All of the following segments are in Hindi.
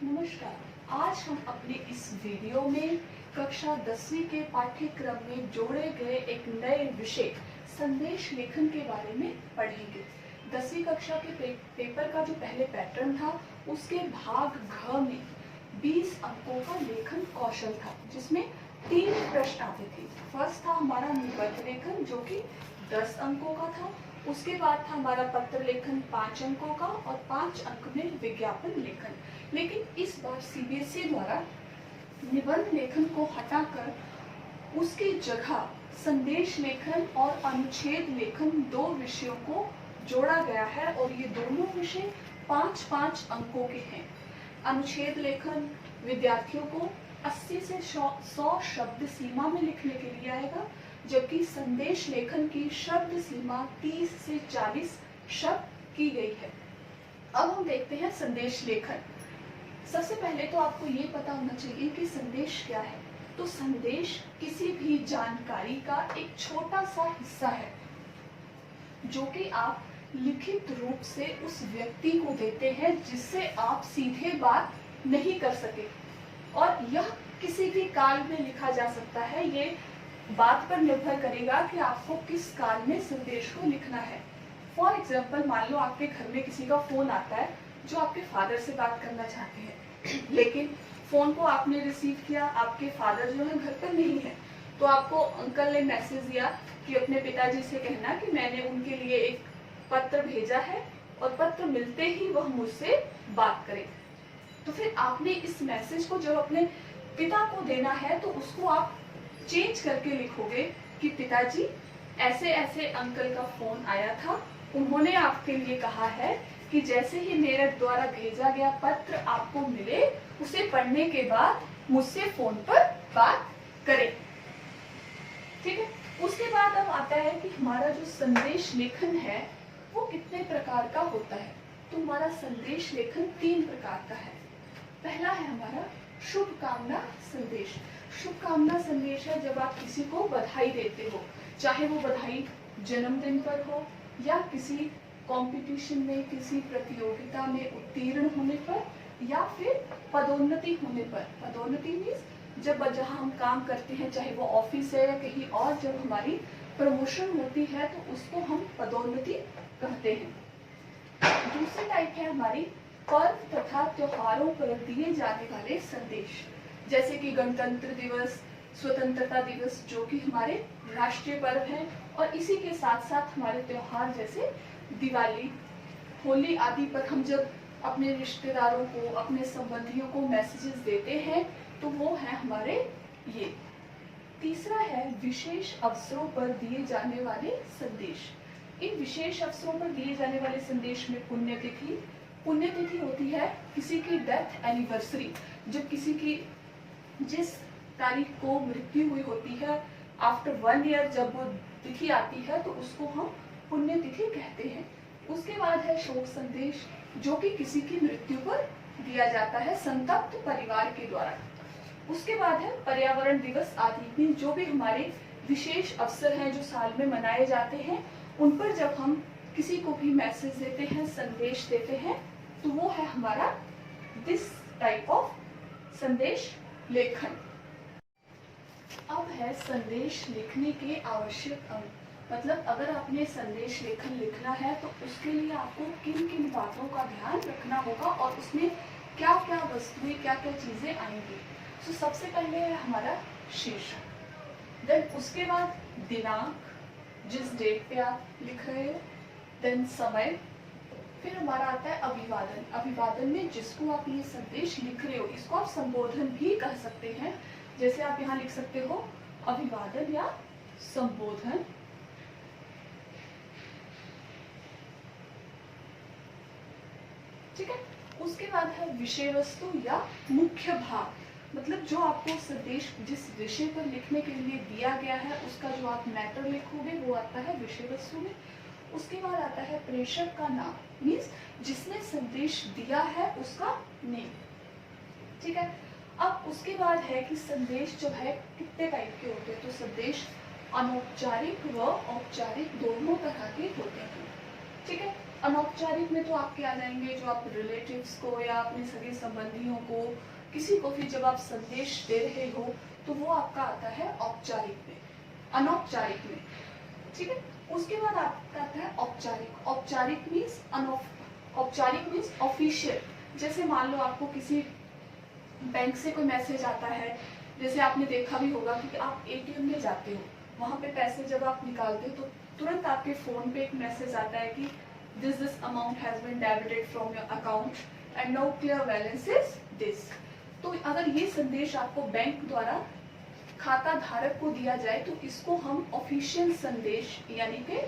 नमस्कार। आज हम अपने इस वीडियो में कक्षा 10वीं के पाठ्यक्रम में जोड़े गए एक नए विषय संदेश लेखन के बारे में पढ़ेंगे। 10वीं कक्षा के पेपर का जो पहले पैटर्न था उसके भाग घ में 20 अंकों का लेखन कौशल था, जिसमें 3 प्रश्न आते थे। फर्स्ट था हमारा निबंध लेखन जो कि 10 अंकों का था। उसके बाद था हमारा पत्र लेखन 5 अंकों का और 5 अंक में विज्ञापन लेखन। लेकिन इस बार सीबीएसई द्वारा निबंध लेखन को हटाकर उसकी जगह संदेश लेखन और अनुच्छेद लेखन 2 विषयों को जोड़ा गया है और ये दोनों विषय 5-5 अंकों के हैं। अनुच्छेद लेखन विद्यार्थियों को 80 से 100 शब्द सीमा में लिखने के लिए आएगा, जबकि संदेश लेखन की शब्द सीमा 30 से 40 शब्द की गई है। अब हम देखते हैं संदेश लेखन। सबसे पहले तो आपको ये पता होना चाहिए कि संदेश क्या है। तो संदेश किसी भी जानकारी का एक छोटा सा हिस्सा है जो कि आप लिखित रूप से उस व्यक्ति को देते हैं जिससे आप सीधे बात नहीं कर सके, और यह किसी भी काल में लिखा जा सकता है। ये बात पर निर्भर करेगा कि आपको किस काल में संदेश को लिखना है। फॉर एग्जाम्पल, मान लो आपके घर में किसी का फोन आता है जो आपके फादर से बात करना चाहते हैं, लेकिन फोन को आपने रिसीव किया, आपके फादर जो है घर पर नहीं है, तो आपको अंकल ने मैसेज दिया कि अपने पिताजी से कहना कि मैंने उनके लिए एक पत्र भेजा है और पत्र मिलते ही वह मुझसे बात करें। तो फिर आपने इस मैसेज को जब अपने पिता को देना है तो उसको आप चेंज करके लिखोगे कि पिताजी, ऐसे ऐसे अंकल का फोन आया था, उन्होंने आपके लिए कहा है कि जैसे ही मेरे द्वारा भेजा गया पत्र आपको मिले, उसे पढ़ने के बाद मुझसे फोन पर बात करें। ठीक है। उसके बाद अब आता है कि हमारा जो संदेश लेखन है वो कितने प्रकार का होता है। तो हमारा संदेश लेखन 3 प्रकार का है। पहला है हमारा शुभकामना संदेश। शुभकामना संदेश है जब आप किसी को बधाई देते हो, चाहे वो बधाई जन्मदिन पर हो या किसी कंपटीशन में, किसी प्रतियोगिता में उत्तीर्ण होने पर, या फिर पदोन्नति होने पर। पदोन्नति मीन्स जब जहाँ हम काम करते हैं, चाहे वो ऑफिस है या कहीं और, जब हमारी प्रमोशन होती है तो उसको हम पदोन्नति कहते हैं। दूसरी टाइप है हमारी पर्व तथा त्योहारों पर दिए जाने वाले संदेश, जैसे कि गणतंत्र दिवस, स्वतंत्रता दिवस जो कि हमारे राष्ट्रीय पर्व हैं, और इसी के साथ साथ हमारे त्योहार जैसे दिवाली, होली आदि पर हम जब अपने रिश्तेदारों को, अपने संबंधियों को मैसेजेस देते हैं तो वो है हमारे ये। तीसरा है विशेष अवसरों पर दिए जाने वाले संदेश। इन विशेष अवसरों पर दिए जाने वाले संदेश में पुण्यतिथि होती है किसी की डेथ एनिवर्सरी, जब किसी की जिस तारीख को मृत्यु हुई होती है, आफ्टर 1 ईयर जब वो तिथि आती है तो उसको हम पुण्यतिथि कहते हैं। उसके बाद है शोक संदेश जो कि किसी की मृत्यु पर दिया जाता है संतप्त परिवार के द्वारा। उसके बाद है पर्यावरण दिवस आदि, जो भी हमारे विशेष अवसर हैं जो साल में मनाए जाते हैं, उन पर जब हम किसी को भी मैसेज देते हैं, संदेश देते हैं, तो वो है हमारा दिस टाइप ऑफ संदेश लेखन। अब है संदेश लिखने के आवश्यक अंग। मतलब अगर आपने संदेश लेखन लिखना है तो उसके लिए आपको किन किन बातों का ध्यान रखना होगा और उसमें क्या क्या वस्तुएं, क्या क्या चीजें आएंगी। तो सबसे पहले है हमारा शीर्षक, देन उसके बाद दिनांक, जिस डेट पे आप लिख रहे हो, देन समय, फिर हमारा आता है अभिवादन। अभिवादन में जिसको आप ये संदेश लिख रहे हो, इसको आप संबोधन भी कह सकते हैं। जैसे आप यहाँ लिख सकते हो अभिवादन या संबोधन। ठीक है। उसके बाद है विषय वस्तु या मुख्य भाग, मतलब जो आपको संदेश जिस विषय पर लिखने के लिए दिया गया है उसका जो आप मैटर लिखोगे वो आता है विषय वस्तु में। उसके बाद आता है प्रेषक का नाम, मीन्स जिसने संदेश दिया है उसका नेम। ठीक है। अब उसके बाद है कि संदेश जो है कितने टाइप के होते हैं। तो संदेश अनौपचारिक व औपचारिक दोनों तरह के होते हैं। ठीक है। अनौपचारिक में तो आपके आ जाएंगे जो आप रिलेटिव्स को या अपने सगे संबंधियों को, किसी को भी जब आप संदेश दे रहे हो तो वो आपका आता है औपचारिक में, अनौपचारिक में, ठीक है। उसके बाद आपका आता है औपचारिक। औपचारिक मीन्स औपचारिक मीन्स ऑफिशियल। जैसे मान लो आपको किसी बैंक से कोई मैसेज आता है, जैसे आपने देखा भी होगा कि आप एटीएम में जाते हो, वहां पे पैसे जब आप निकालते हो तो तुरंत आपके फोन पे एक मैसेज आता है कि this amount has been debited from your account and no clear balance is this. तो अगर ये संदेश आपको बैंक द्वारा खाता धारक को दिया जाए तो इसको हम ऑफिशियल संदेश यानी कि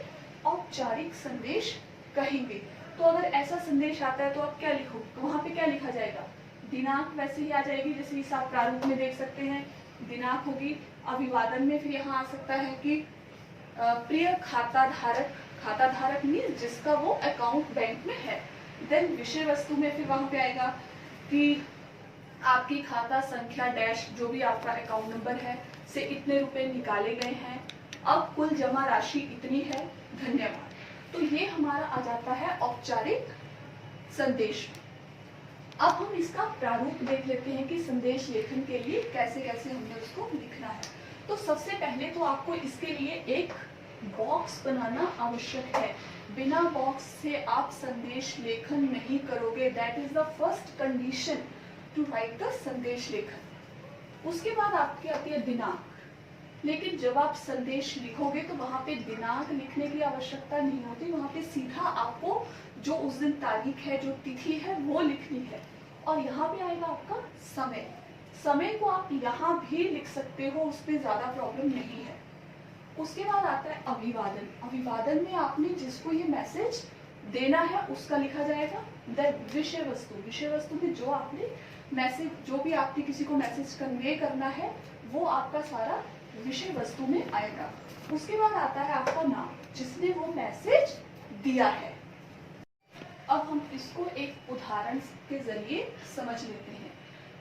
औपचारिक संदेश कहेंगे। तो अगर ऐसा संदेश आता है तो आप क्या लिखो, तो वहां पे क्या लिखा जाएगा, दिनांक वैसे ही आ जाएगी जैसे इस आप प्रारूप में देख सकते हैं, दिनांक होगी। अभिवादन में फिर यहाँ आ सकता है कि प्रिय खाता धारक मीन्स जिसका वो अकाउंट बैंक में है। देन विषय वस्तु में फिर वहां पे आएगा कि आपकी खाता संख्या डैश जो भी आपका अकाउंट नंबर है से इतने रुपए निकाले गए हैं, अब कुल जमा राशि इतनी है, धन्यवाद। तो ये हमारा आ जाता है औपचारिक संदेश। अब हम इसका प्रारूप देख लेते हैं कि संदेश लेखन के लिए कैसे कैसे हमें उसको लिखना है। तो सबसे पहले तो आपको इसके लिए एक बॉक्स बनाना आवश्यक है। बिना बॉक्स से आप संदेश लेखन नहीं करोगे। That is the first condition to write the संदेश लेखन। उसके बाद आपकी आती है दिनांक। लेकिन जब आप संदेश लिखोगे तो वहां पे दिनांक लिखने की आवश्यकता नहीं होती, वहां पे सीधा आपको जो उस दिन तारीख है, जो तिथि है वो लिखनी है। और यहाँ पे आएगा आपका समय। समय को आप यहाँ भी लिख सकते हो, उसमें ज्यादा प्रॉब्लम नहीं है। उसके बाद आता है अभिवादन। अभिवादन में आपने जिसको ये मैसेज देना है उसका लिखा जाएगा। देन विषय वस्तु में जो आपने मैसेज, जो भी आपने किसी को मैसेज कन्वे करना है वो आपका सारा विषय वस्तु में आएगा। उसके बाद आता है आपका नाम, जिसने वो मैसेज दिया है। अब हम इसको एक उदाहरण के जरिए समझ लेते हैं।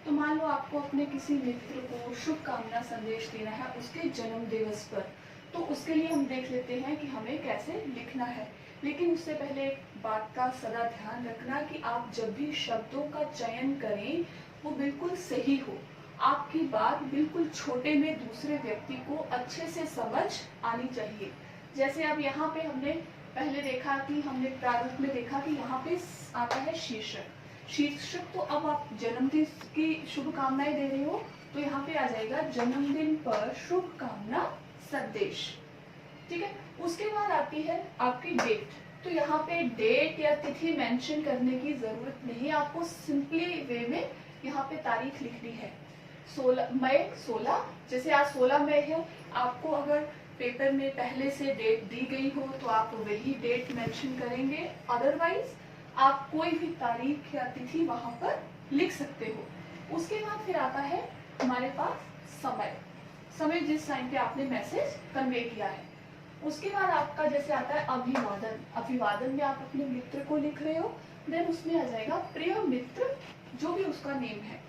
तो मान लो आपको अपने किसी मित्र को शुभकामना संदेश देना है उसके जन्म दिवस पर, तो उसके लिए हम देख लेते हैं कि हमें कैसे लिखना है। लेकिन उससे पहले एक बात का सदा ध्यान रखना कि आप जब भी शब्दों का चयन करें वो बिल्कुल सही हो। आपकी बात बिल्कुल छोटे में दूसरे व्यक्ति को अच्छे से समझ आनी चाहिए। जैसे अब यहाँ पे हमने पहले देखा कि हमने प्रारूप में देखा कि यहाँ पे आता है शीर्षक। तो अब आप जन्मदिन की शुभकामनाएं दे रहे हो तो यहाँ पे आ जाएगा जन्मदिन पर शुभकामना संदेश, ठीक है। उसके बाद आती है आपकी डेट। तो यहाँ पे डेट या तिथि मेंशन करने की जरूरत नहीं, आपको सिंपली वे में यहाँ पे तारीख लिखनी है। 16 मई 16, जैसे आज 16 मई है, आपको अगर पेपर में पहले से डेट दी गई हो तो आप वही डेट मेंशन करेंगे। अदरवाइज आप कोई भी तारीख या तिथि वहां पर लिख सकते हो। उसके बाद फिर आता है हमारे पास समय जिस टाइम पे आपने मैसेज कन्वे किया है। उसके बाद आपका जैसे आता है अभिवादन में आप अपने मित्र को लिख रहे हो, देन उसमें आ जाएगा प्रिय मित्र, जो भी उसका नेम है।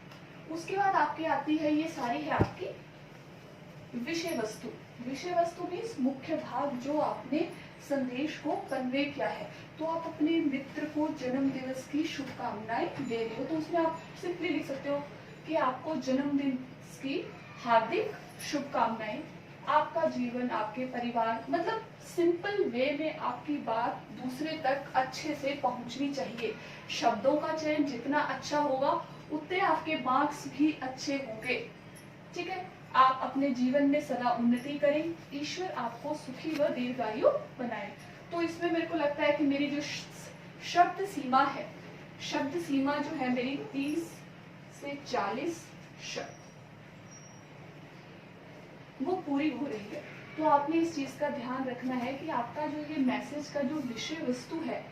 उसके बाद आपकी आती है, ये सारी है आपकी विषय वस्तु मीन्स मुख्य भाग जो आपने संदेश को कन्वे किया है। तो आप अपने मित्र को जन्म दिवस की शुभकामनाएं दे रहे हो तो उसमें आप सिंपली लिख सकते हो कि आपको जन्मदिन की हार्दिक शुभकामनाएं, आपका जीवन, आपके परिवार, मतलब सिंपल वे में आपकी बात दूसरे तक अच्छे से पहुंचनी चाहिए। शब्दों का चयन जितना अच्छा होगा उतने आपके मार्क्स भी अच्छे होंगे, ठीक है। आप अपने जीवन में सदा उन्नति करें, ईश्वर आपको सुखी व दीर्घायु बनाए। तो इसमें मेरे को लगता है कि मेरी जो शब्द सीमा जो है मेरी 30 से 40 शब्द वो पूरी हो रही है। तो आपने इस चीज का ध्यान रखना है कि आपका जो ये मैसेज का जो विषय वस्तु है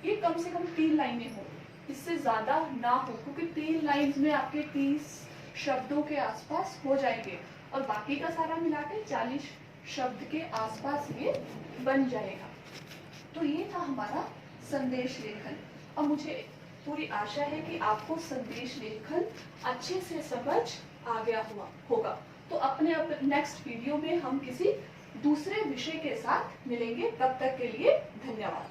ये कम से कम 3 लाइनें हो, इससे ज्यादा ना हो, क्योंकि 3 लाइन्स में आपके 30 शब्दों के आसपास हो जाएंगे और बाकी का सारा मिला के 40 शब्द के आसपास ये बन जाएगा। तो ये था हमारा संदेश लेखन। और मुझे पूरी आशा है कि आपको संदेश लेखन अच्छे से समझ आ गया होगा। तो अपने नेक्स्ट वीडियो में हम किसी दूसरे विषय के साथ मिलेंगे। तब तक के लिए धन्यवाद।